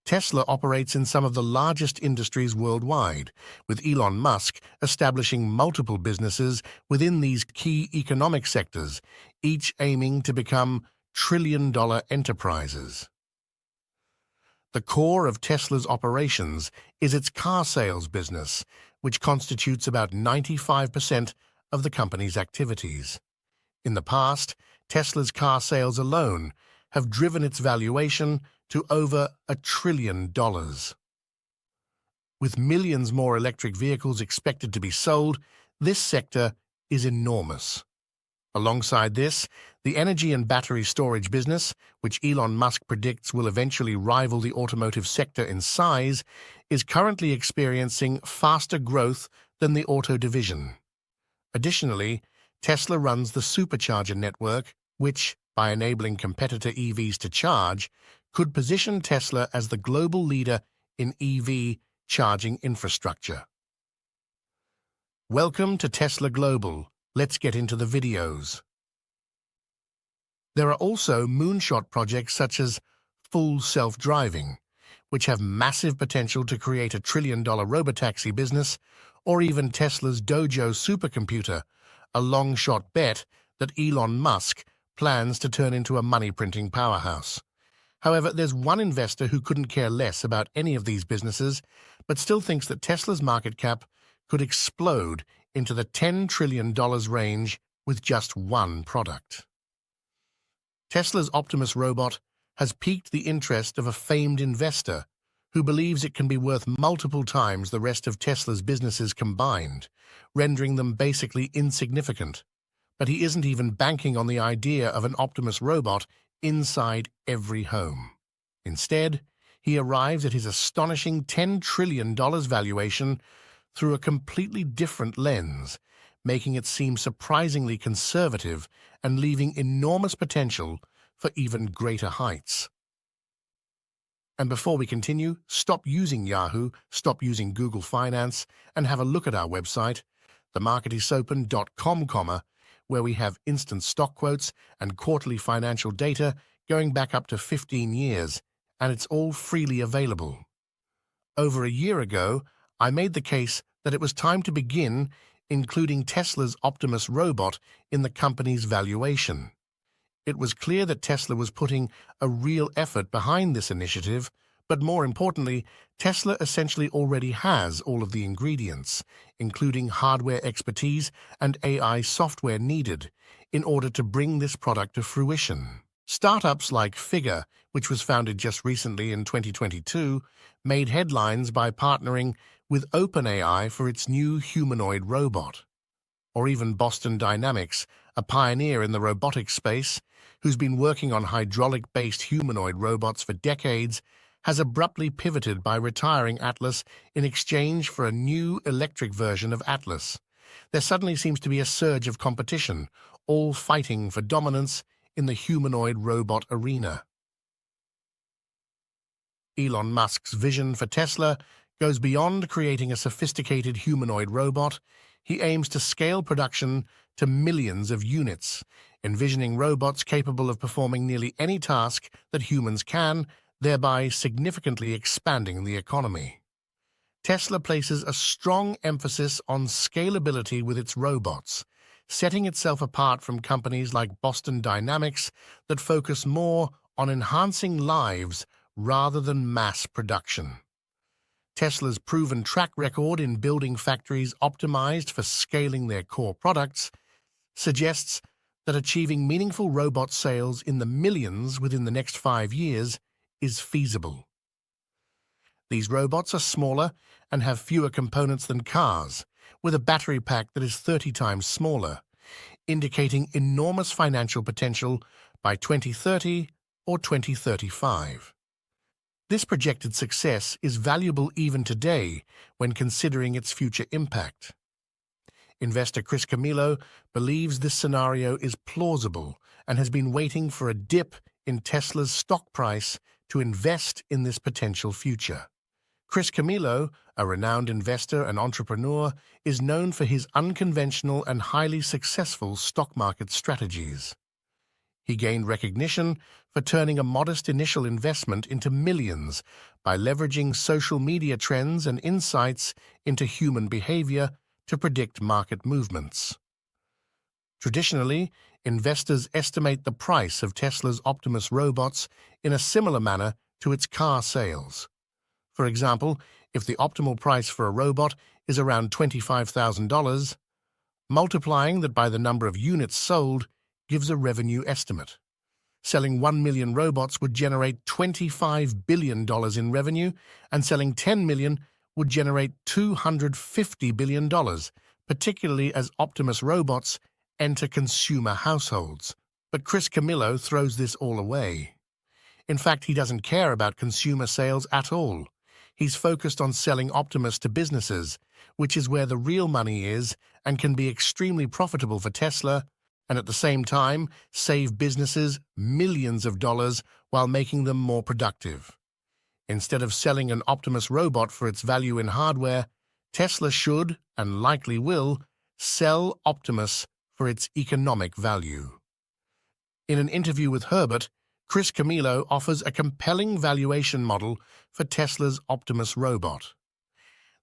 Tesla operates in some of the largest industries worldwide, with Elon Musk establishing multiple businesses within these key economic sectors, each aiming to become trillion-dollar enterprises. The core of Tesla's operations is its car sales business, which constitutes about 95% of the company's activities. In the past, Tesla's car sales alone have driven its valuation to over $1 trillion. With millions more electric vehicles expected to be sold, this sector is enormous. Alongside this, the energy and battery storage business, which Elon Musk predicts will eventually rival the automotive sector in size, is currently experiencing faster growth than the auto division. Additionally, Tesla runs the supercharger network, which, by enabling competitor EVs to charge, could position Tesla as the global leader in EV charging infrastructure. Welcome to Tesla Global. Let's get into the videos. There are also moonshot projects such as full self-driving, which have massive potential to create $1 trillion robotaxi business, or even Tesla's Dojo supercomputer, a long-shot bet that Elon Musk plans to turn into a money-printing powerhouse. However, there's one investor who couldn't care less about any of these businesses, but still thinks that Tesla's market cap could explode into the $10 trillion range with just one product. Tesla's Optimus Robot has piqued the interest of a famed investor who believes it can be worth multiple times the rest of Tesla's businesses combined, rendering them basically insignificant. But he isn't even banking on the idea of an Optimus Robot inside every home. Instead, he arrives at his astonishing $10 trillion valuation through a completely different lens, making it seem surprisingly conservative and leaving enormous potential for even greater heights. And before we continue, stop using Yahoo, stop using Google Finance, and have a look at our website, themarketisopen.com, where we have instant stock quotes and quarterly financial data going back up to 15 years, and it's all freely available. Over a year ago, I made the case that it was time to begin including Tesla's Optimus Robot in the company's valuation. It was clear that Tesla was putting a real effort behind this initiative, but more importantly, Tesla essentially already has all of the ingredients, including hardware expertise and AI software needed, in order to bring this product to fruition. Startups like Figure, which was founded just recently in 2022, made headlines by partnering with OpenAI for its new humanoid robot. Or even Boston Dynamics, a pioneer in the robotics space, who's been working on hydraulic-based humanoid robots for decades, has abruptly pivoted by retiring Atlas in exchange for a new electric version of Atlas. There suddenly seems to be a surge of competition, all fighting for dominance in the humanoid robot arena. Elon Musk's vision for Tesla goes beyond creating a sophisticated humanoid robot. He aims to scale production to millions of units, envisioning robots capable of performing nearly any task that humans can, thereby significantly expanding the economy. Tesla places a strong emphasis on scalability with its robots, setting itself apart from companies like Boston Dynamics that focus more on enhancing lives rather than mass production. Tesla's proven track record in building factories optimized for scaling their core products suggests that achieving meaningful robot sales in the millions within the next 5 years is feasible. These robots are smaller and have fewer components than cars, with a battery pack that is 30 times smaller, indicating enormous financial potential by 2030 or 2035. This projected success is valuable even today when considering its future impact. Investor Chris Camillo believes this scenario is plausible and has been waiting for a dip in Tesla's stock price to invest in this potential future. Chris Camillo, a renowned investor and entrepreneur, is known for his unconventional and highly successful stock market strategies. He gained recognition for turning a modest initial investment into millions by leveraging social media trends and insights into human behavior to predict market movements. Traditionally, investors estimate the price of Tesla's Optimus robots in a similar manner to its car sales. For example, if the optimal price for a robot is around $25,000, multiplying that by the number of units sold gives a revenue estimate. Selling 1 million robots would generate $25 billion in revenue, and selling 10 million would generate $250 billion, particularly as Optimus robots enter consumer households. But Chris Camillo throws this all away. In fact, he doesn't care about consumer sales at all. He's focused on selling Optimus to businesses, which is where the real money is and can be extremely profitable for Tesla, and at the same time save businesses millions of dollars while making them more productive. Instead of selling an Optimus robot for its value in hardware, Tesla should, and likely will, sell Optimus for its economic value. In an interview with Herbert, Chris Camillo offers a compelling valuation model for Tesla's Optimus robot.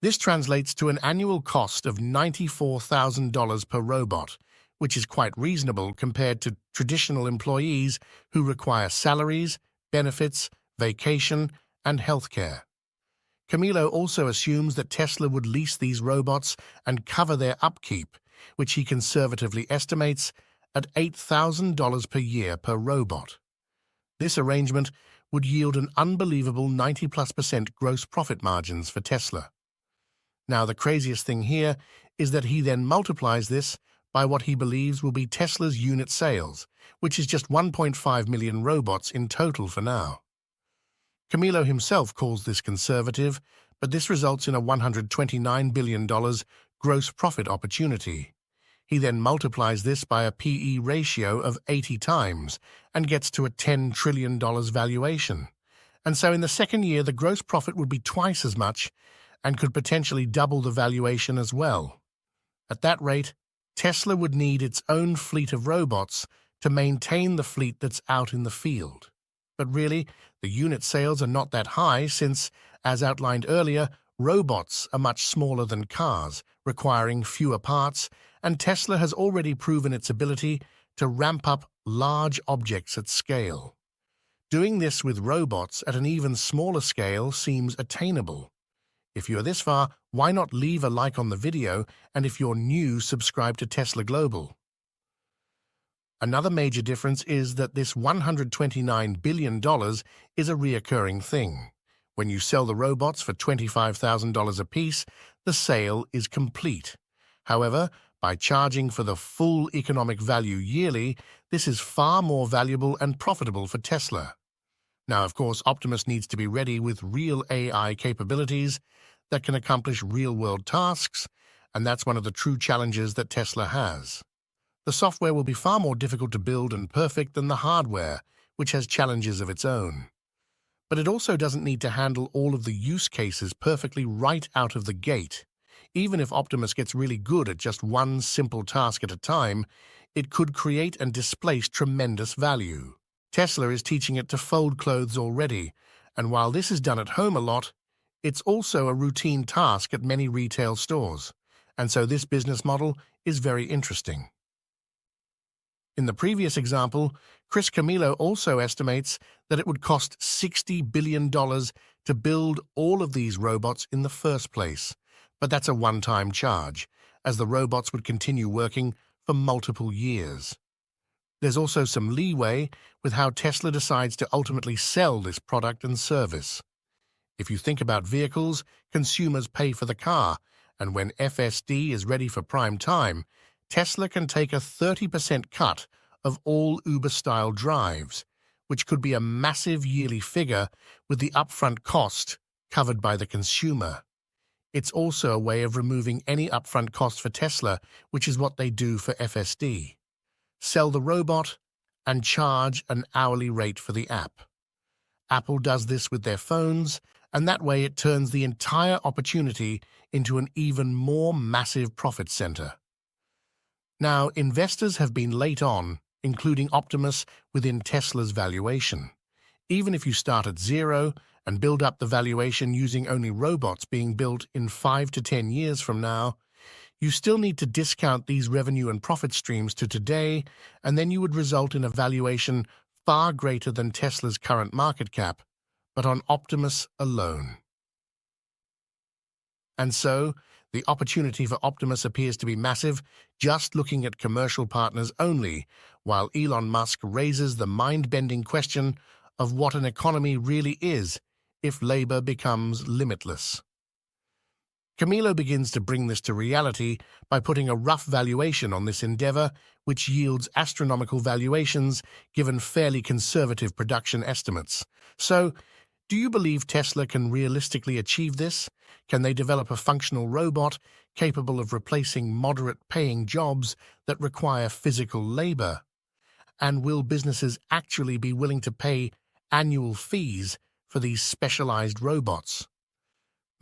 This translates to an annual cost of $94,000 per robot, which is quite reasonable compared to traditional employees who require salaries, benefits, vacation, and healthcare. Camillo also assumes that Tesla would lease these robots and cover their upkeep, which he conservatively estimates at $8,000 per year per robot. This arrangement would yield an unbelievable 90+% gross profit margins for Tesla. Now, the craziest thing here is that he then multiplies this by what he believes will be Tesla's unit sales, which is just 1.5 million robots in total for now. Camillo himself calls this conservative, but this results in a $129 billion gross profit opportunity. He then multiplies this by a PE ratio of 80 times and gets to a $10 trillion valuation. And so in the second year, the gross profit would be twice as much and could potentially double the valuation as well. At that rate, Tesla would need its own fleet of robots to maintain the fleet that's out in the field. But really, the unit sales are not that high since, as outlined earlier, robots are much smaller than cars, requiring fewer parts, and Tesla has already proven its ability to ramp up large objects at scale. Doing this with robots at an even smaller scale seems attainable. If you're this far, why not leave a like on the video, and if you're new, subscribe to Tesla Global. Another major difference is that this $129 billion is a reoccurring thing. When you sell the robots for $25,000 apiece, the sale is complete. However, by charging for the full economic value yearly, this is far more valuable and profitable for Tesla. Now, of course, Optimus needs to be ready with real AI capabilities that can accomplish real-world tasks, and that's one of the true challenges that Tesla has. The software will be far more difficult to build and perfect than the hardware, which has challenges of its own. But it also doesn't need to handle all of the use cases perfectly right out of the gate. Even if Optimus gets really good at just one simple task at a time, it could create and displace tremendous value. Tesla is teaching it to fold clothes already, and while this is done at home a lot, it's also a routine task at many retail stores, and so this business model is very interesting. In the previous example, Chris Camillo also estimates that it would cost $60 billion to build all of these robots in the first place, but that's a one-time charge, as the robots would continue working for multiple years. There's also some leeway with how Tesla decides to ultimately sell this product and service. If you think about vehicles, consumers pay for the car, and when FSD is ready for prime time, Tesla can take a 30% cut of all Uber-style drives, which could be a massive yearly figure with the upfront cost covered by the consumer. It's also a way of removing any upfront cost for Tesla, which is what they do for FSD. Sell the robot and charge an hourly rate for the app. Apple does this with their phones, and that way it turns the entire opportunity into an even more massive profit center. Now, investors have been late on including Optimus within Tesla's valuation. Even if you start at zero and build up the valuation using only robots being built in 5 to 10 years from now, you still need to discount these revenue and profit streams to today, and then you would result in a valuation far greater than Tesla's current market cap, but on Optimus alone. And so, the opportunity for Optimus appears to be massive, just looking at commercial partners only, while Elon Musk raises the mind-bending question of what an economy really is if labor becomes limitless. Camilo begins to bring this to reality by putting a rough valuation on this endeavor, which yields astronomical valuations given fairly conservative production estimates. So, do you believe Tesla can realistically achieve this? Can they develop a functional robot capable of replacing moderate-paying jobs that require physical labor? And will businesses actually be willing to pay annual fees for these specialized robots?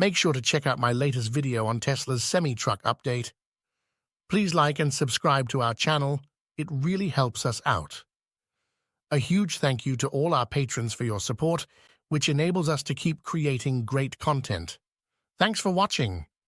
Make sure to check out my latest video on Tesla's semi-truck update. Please like and subscribe to our channel. It really helps us out. A huge thank you to all our patrons for your support, which enables us to keep creating great content. Thanks for watching.